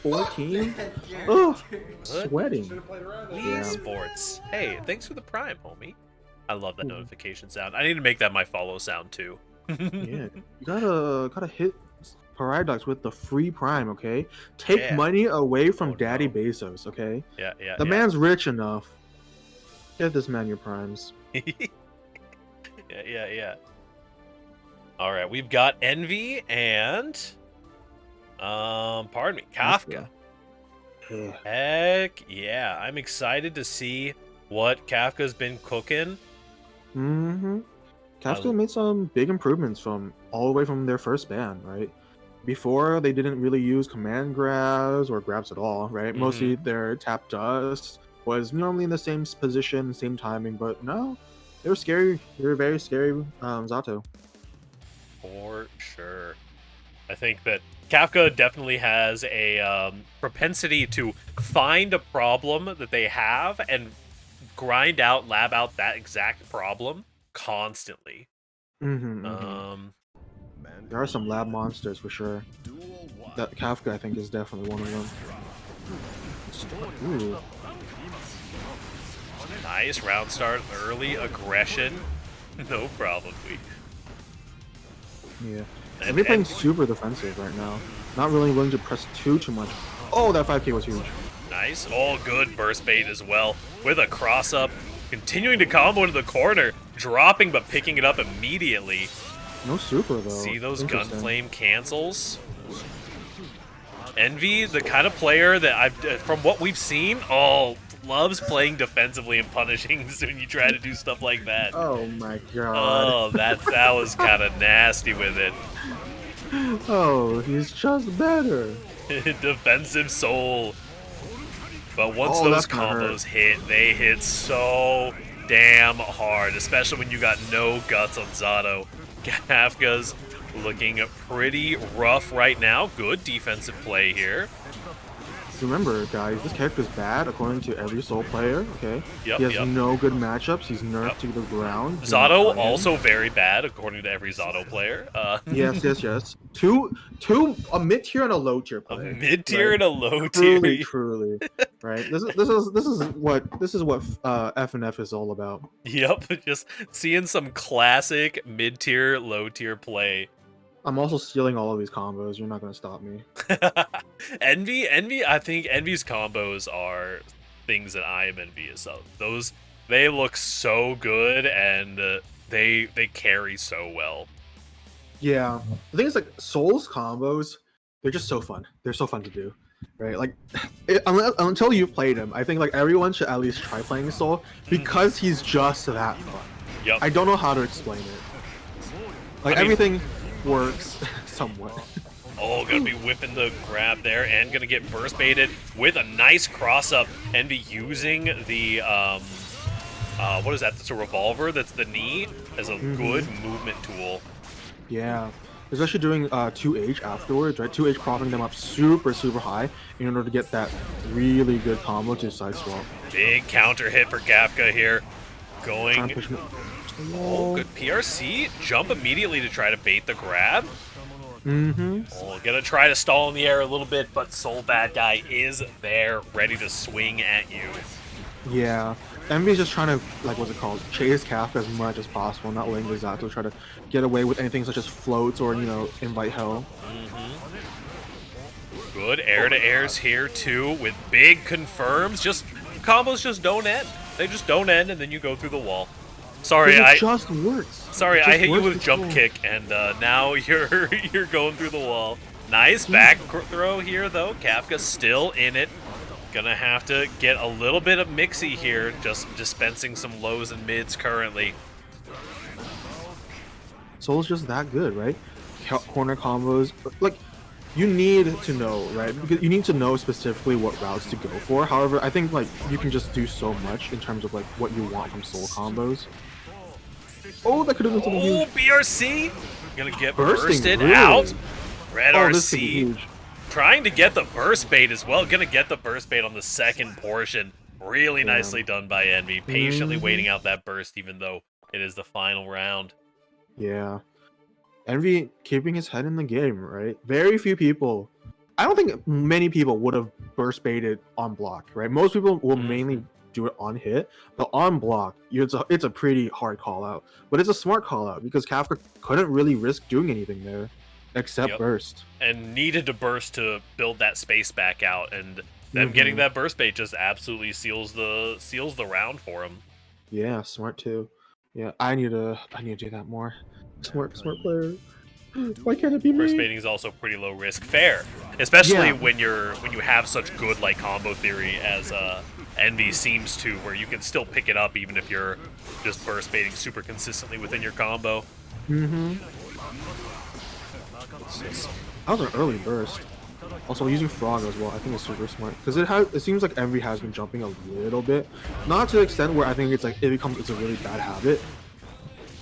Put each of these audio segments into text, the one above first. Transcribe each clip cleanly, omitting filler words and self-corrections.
14? Oh, sweating. Yeah. Esports. Hey, thanks for the prime, homie. I love that Ooh. notification sound. I need to make that my follow sound too. Yeah, you gotta hit Pariahdox with the free prime, okay? Take Yeah. money away from Oh, Daddy no. Bezos, okay? Yeah, yeah, The yeah. man's rich enough. Give this man your primes. Yeah. All right, we've got Envy and pardon me, Kafka. Yeah. Heck yeah, I'm excited to see what Kafka's been cooking. Kafka made some big improvements from all the way from their first ban, right? Before they didn't really use command grabs or grabs at all, right? Mostly their tap dust was normally in the same position, same timing, but no, they were scary. They were very scary, Zato. For sure. I think that Kafka definitely has a propensity to find a problem that they have and lab out that exact problem constantly. There are some lab monsters for sure. That Kafka, I think, is definitely one of them. Ooh. Nice round start, early aggression. No problem, Yeah. They're playing super defensive right now. Not really willing to press too much. Oh, that 5k was huge. Nice. All good burst bait as well. With a cross up. Continuing to combo into the corner. Dropping but picking it up immediately. No super though. See those gunflame cancels? Envy, the kind of player that from what we've seen, loves playing defensively and punishing when you try to do stuff like that. Oh my god. Oh, that was kind of nasty with it. Oh, he's just better. Defensive soul. But once those combos hit, they hit so damn hard, especially when you got no guts on Zato. Kafka's looking pretty rough right now. Good defensive play here. Remember, guys, this character's bad according to every Soul player, okay? Yep, he has no good matchups. He's nerfed to the ground. Zato also very bad according to every Zato player. Yes. A mid-tier and a low-tier player. A mid-tier and a low-tier. Truly. Right? This is what FNF is all about. Yep, just seeing some classic mid-tier, low-tier play. I'm also stealing all of these combos. You're not going to stop me. Envy, I think Envy's combos are things that I am envious of. They look so good and they carry so well. Yeah. The thing is, like, Soul's combos, they're just so fun. They're so fun to do. Right? Like, until you've played him, I think, like, everyone should at least try playing Soul because he's just that fun. Yep. I don't know how to explain it. Like, everything works somewhat. Oh, gonna be whipping the grab there and gonna get burst baited with a nice cross up. Envy using the what is that? That's a revolver. That's the knee as a good movement tool. Yeah, especially doing 2H afterwards, right? 2H propping them up super high in order to get that really good combo to side swap. Big counter hit for Kafka here. Going. Oh, good PRC. Jump immediately to try to bait the grab. Oh, gonna try to stall in the air a little bit, but Soul Badguy is there, ready to swing at you. Yeah, Envy's just trying to, like, what's it called? Chase Kafka as much as possible, not letting the Zato try to get away with anything such as floats or, you know, invite hell. Good air-to-airs here, too, with big confirms. Combos just don't end. They just don't end, and then you go through the wall. Sorry, it just works. Sorry, I hit you with a jump kick, and now you're going through the wall. Nice back throw here, though. Kafka still in it. Gonna have to get a little bit of mixy here, just dispensing some lows and mids currently. Soul's just that good, right? Corner combos, like, you need to know, right? Because you need to know specifically what routes to go for. However, I think, like, you can just do so much in terms of, like, what you want from Soul combos. Oh, that could have been something huge. BRC! Gonna get bursted really out. Red RC. Trying to get the burst bait as well. Gonna get the burst bait on the second portion. Really nicely done by Envy. Patiently waiting out that burst even though it is the final round. Yeah. Envy keeping his head in the game, right? Very few people. I don't think many people would have burst baited on block, right? Most people will mainly do it on hit, but on block, it's a pretty hard call out. But it's a smart call out because Kafka couldn't really risk doing anything there except burst. And needed to burst to build that space back out, and them getting that burst bait just absolutely seals the round for him. Yeah, smart too. Yeah, I need to do that more. Smart player. Why can't it be me? Burst baiting is also pretty low risk. Fair. Especially when you have such good like combo theory as Envy seems to, where you can still pick it up even if you're just burst baiting super consistently within your combo. That was an early burst. Also using Frog as well, I think it's super smart because it seems like Envy has been jumping a little bit, not to the extent where I think it's a really bad habit,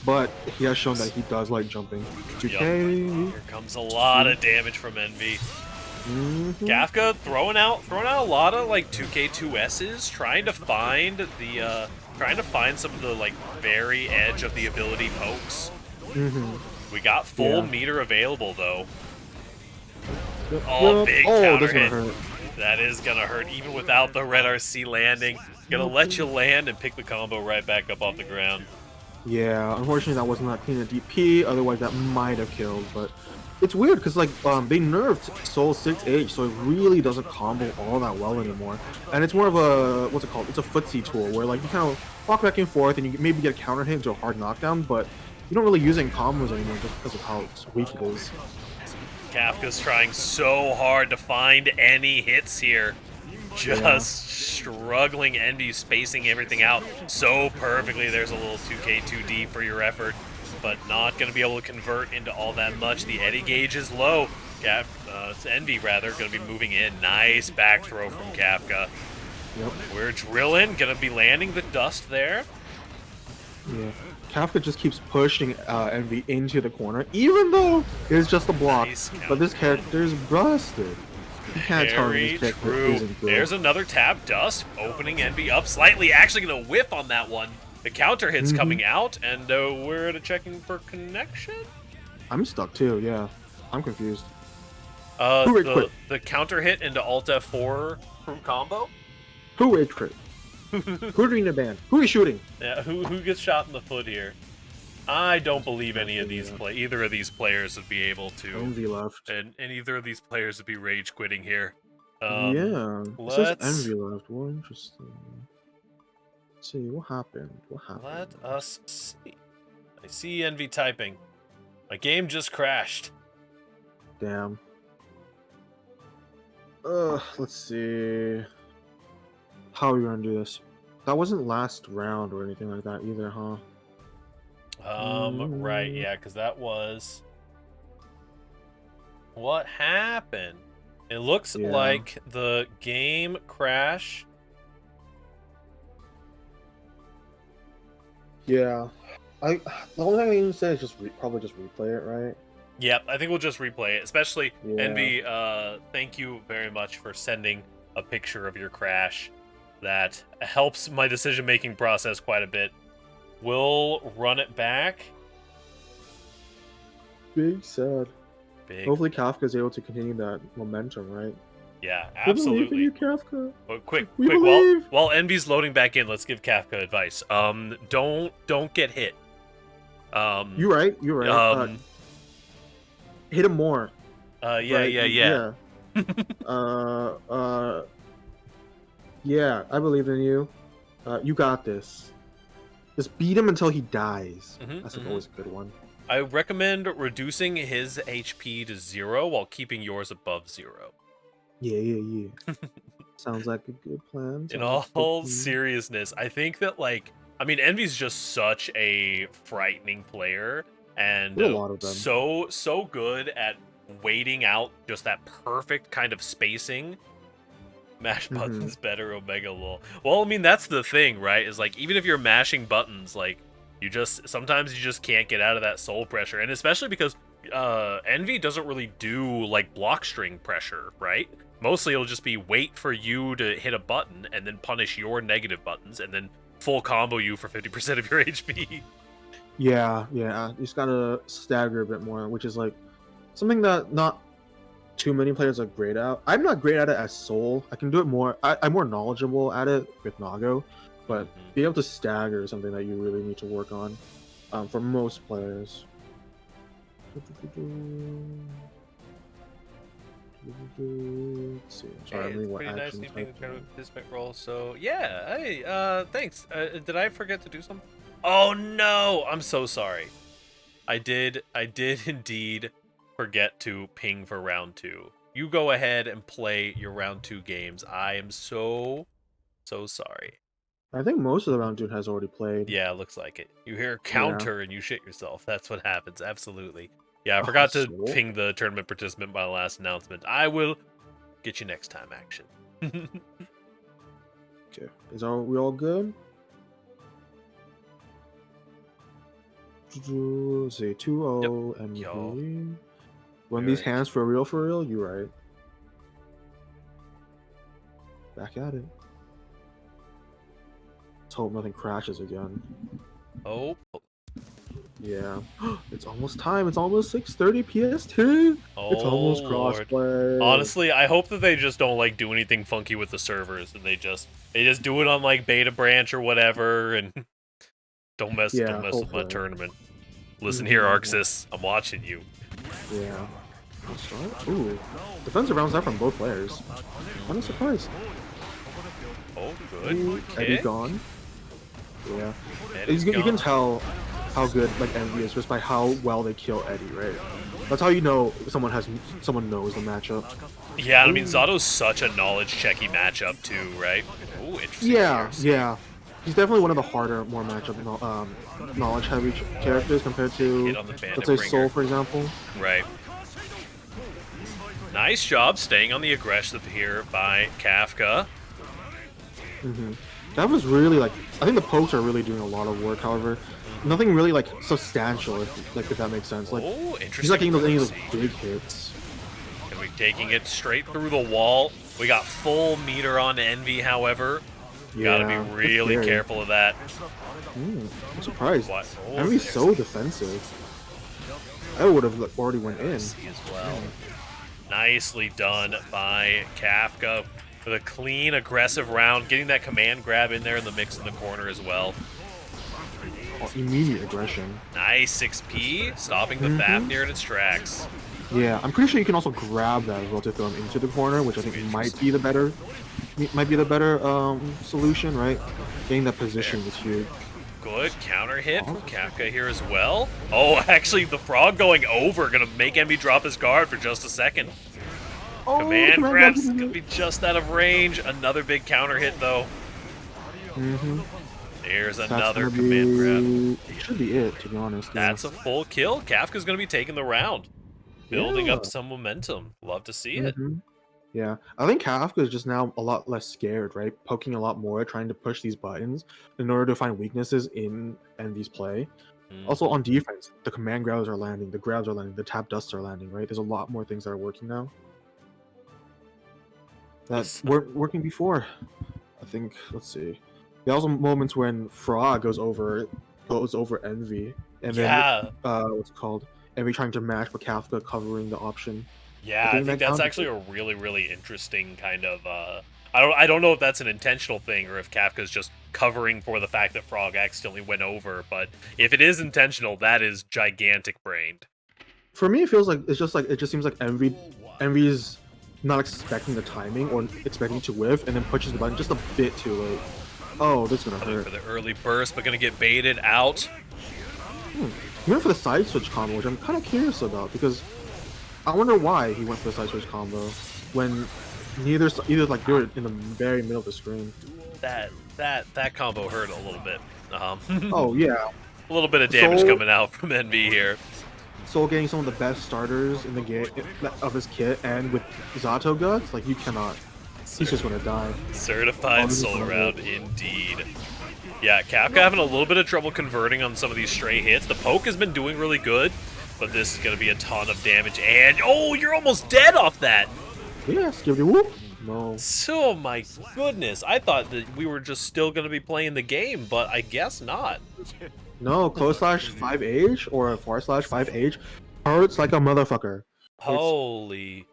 but he has shown that he does like jumping. 2K. Here comes a lot of damage from Envy. Kafka throwing out a lot of like 2K2S's, trying to find some of the like very edge of the ability pokes. We got full meter available though. Big counter hit. That is gonna hurt even without the red RC landing. Gonna let you land and pick the combo right back up off the ground. Yeah, unfortunately that wasn't that clean a DP, otherwise that might have killed, but it's weird because like they nerfed Soul 6H, so it really doesn't combo all that well anymore. And it's more of a it's a footsie tool where like you kind of walk back and forth and you maybe get a counter hit into a hard knockdown, but you don't really use it in combos anymore just because of how weak it is. Kafka's trying so hard to find any hits here. Just struggling. Envy spacing everything out so perfectly. There's a little 2K2D for your effort, but not going to be able to convert into all that much. The Eddy gauge is low. Envy, rather, going to be moving in. Nice back throw from Kafka. We're drilling. Going to be landing the dust there. Yeah. Kafka just keeps pushing Envy into the corner, even though it's just a block. But this character is busted. You can't tell me this character isn't good. There's another tap dust, opening Envy up slightly. Actually going to whiff on that one. The counter hit's coming out, and we're checking for connection? I'm stuck too, yeah. I'm confused. The counter hit into Alt F4 from combo? Who rage crit? Who's doing the ban? Who is shooting? Yeah, who gets shot in the foot here? I don't believe either of these players would be able to. Envy left. And either of these players would be rage quitting here. Yeah. It says Envy left. Well, interesting. Let's see what happened. Let us see. I see Envy typing. My game just crashed. Damn. Let's see. How are we gonna do this? That wasn't last round or anything like that either, huh? Right, yeah, because that was... What happened? It looks like the game crash. Yeah. The only thing I can say is probably just replay it, right? Yep, I think we'll just replay it. Especially, Envy, thank you very much for sending a picture of your crash. That helps my decision-making process quite a bit. We'll run it back. Big sad. Hopefully Kafka's able to continue that momentum, right? Yeah, absolutely. We believe in you, Kafka. But quick, believe. While Envy's loading back in, let's give Kafka advice. Don't get hit. You're right. Hit him more. Yeah. Yeah, I believe in you. You got this. Just beat him until he dies. That's always a good one. I recommend reducing his HP to 0 while keeping yours above 0. Yeah. Sounds like a good plan. In all seriousness, I think that, Envy's just such a frightening player, and a lot of them. so good at waiting out just that perfect kind of spacing. Mash buttons better, Omega lol. Well, that's the thing, right? Is even if you're mashing buttons, sometimes you just can't get out of that soul pressure, and especially because Envy doesn't really do block string pressure, right? Mostly it'll just be wait for you to hit a button and then punish your negative buttons and then full combo you for 50% of your HP. Yeah. You just gotta stagger a bit more, which is something that not too many players are great at. I'm not great at it as Soul. I can do it more. I'm more knowledgeable at it with Nago, but being able to stagger is something that you really need to work on for most players. Let's see. Sorry, Hey, it's pretty nice being the tournament participant role. So yeah, hey, thanks. Did I forget to do something? Oh no, I'm so sorry. I did indeed forget to ping for round 2. You go ahead and play your round 2 games. I am so sorry. I think most of the round 2 has already played. Yeah, it looks like it. You hear counter and you shit yourself. That's what happens. Absolutely. Yeah, I forgot to ping the tournament participant by the last announcement. I will get you next time, action. Okay, we all good? Let's see, 2-0 MVP. Run these hands for real, you right. Back at it. Let's hope nothing crashes again. Oh. Yeah. It's almost time. It's almost 6:30 PST. Oh, it's almost crossplay. Honestly, I hope that they just don't like do anything funky with the servers and they just do it on like Beta Branch or whatever and don't mess with my tournament. Listen here, Arxis, I'm watching you. Yeah. Ooh. Defensive rounds out from both players. I'm surprised. Oh, good. Eddie gone. Yeah. You can tell how good like Envy is just by how well they kill Eddie, right? That's how you know someone knows the matchup. Yeah, I mean Zato's such a knowledge checky matchup too, right? Ooh, interesting. Yeah. He's definitely one of the harder, more matchup knowledge heavy characters compared to let's say Soul, for example. Right. Nice job staying on the aggressive here by Kafka. That was really like I think the pokes are really doing a lot of work. However, nothing really like substantial, if that makes sense. Like he's like getting those big hits. And we're taking it straight through the wall. We got full meter on Envy, however. You gotta be really careful of that. I'm surprised. Envy's so defensive. I would have already went in. As well. Nicely done by Kafka. With a clean, aggressive round, getting that command grab in there in the mix in the corner as well. Immediate aggression. Nice 6P, stopping the Fafnir in its tracks. Yeah, I'm pretty sure you can also grab that as well to throw him into the corner, which I think might be the better solution, right? Getting that position was huge. Good counter hit from Kafka here as well. Oh, actually, the frog going over, gonna make Envy drop his guard for just a second. Command grab's gonna be just out of range. Another big counter hit though. There's another command grab. It should be it, to be honest. That's a full kill. Kafka's gonna be taking the round. Building up some momentum. Love to see it. Yeah, I think Kafka is just now a lot less scared, right? Poking a lot more, trying to push these buttons in order to find weaknesses in Envy's play. Also on defense, the command grabs are landing, the grabs are landing, the tap dusts are landing, right? There's a lot more things that are working now that weren't working before. I think, let's see. There are also moments when Frog goes over Envy, and then what's it called? Envy trying to match, but Kafka covering the option. Yeah, I think that's actually a really interesting kind of. I don't know if that's an intentional thing or if Kafka's just covering for the fact that Frog accidentally went over. But if it is intentional, that is gigantic brained. For me, it feels like it just seems like Envy's not expecting the timing or expecting to whiff, and then pushes the button just a bit too late. Oh, this is gonna hurt. For the early burst, but gonna get baited out. He went for the side switch combo, which I'm kind of curious about because I wonder why he went for the side switch combo when either like they were in the very middle of the screen. That combo hurt a little bit. Oh yeah, a little bit of damage coming out from Envy here. Soul getting some of the best starters in the game of his kit, and with Zato guts, like you cannot. He's just gonna die. Certified Soul round indeed. Yeah, Kafka having a little bit of trouble converting on some of these stray hits. The poke has been doing really good, but this is gonna be a ton of damage. And oh, you're almost dead off that. Yes, give it a whoop. No. So my goodness, I thought that we were just still gonna be playing the game, but I guess not. No, close slash 5H or /5H hurts like a motherfucker. Holy.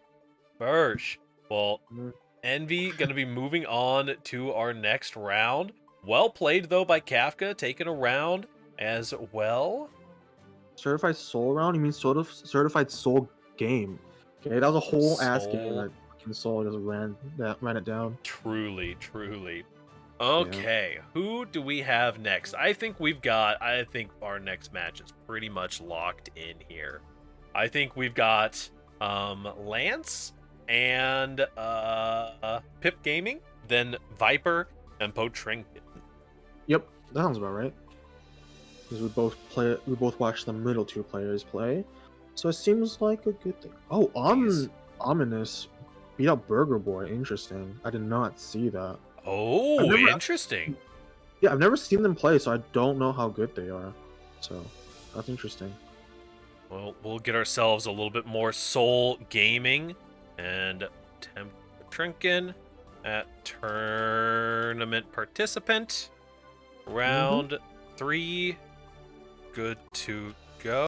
Bursh. Well, Mm. Envy going to be moving on to our next round. Well played, though, by Kafka, taking a round as well. Certified Soul round? You mean sort of Certified Soul game? Okay, that was a whole ass game Soul. that fucking Soul just ran it down. Truly, truly. Yeah. Okay, who do we have next? I think our next match is pretty much locked in here. I think we've got Lance and Pip Gaming, then Viper and Potrinkin. Yep, that sounds about right. Because we both watched the middle two players play, so it seems like a good thing. Oh, Ominous beat up Burger Boy. Interesting. I did not see that. Oh, interesting. Yeah, I've never seen them play, so I don't know how good they are. So that's interesting. Well, we'll get ourselves a little bit more Soul Gaming and Trinkin at tournament participant. Round 3, good to go.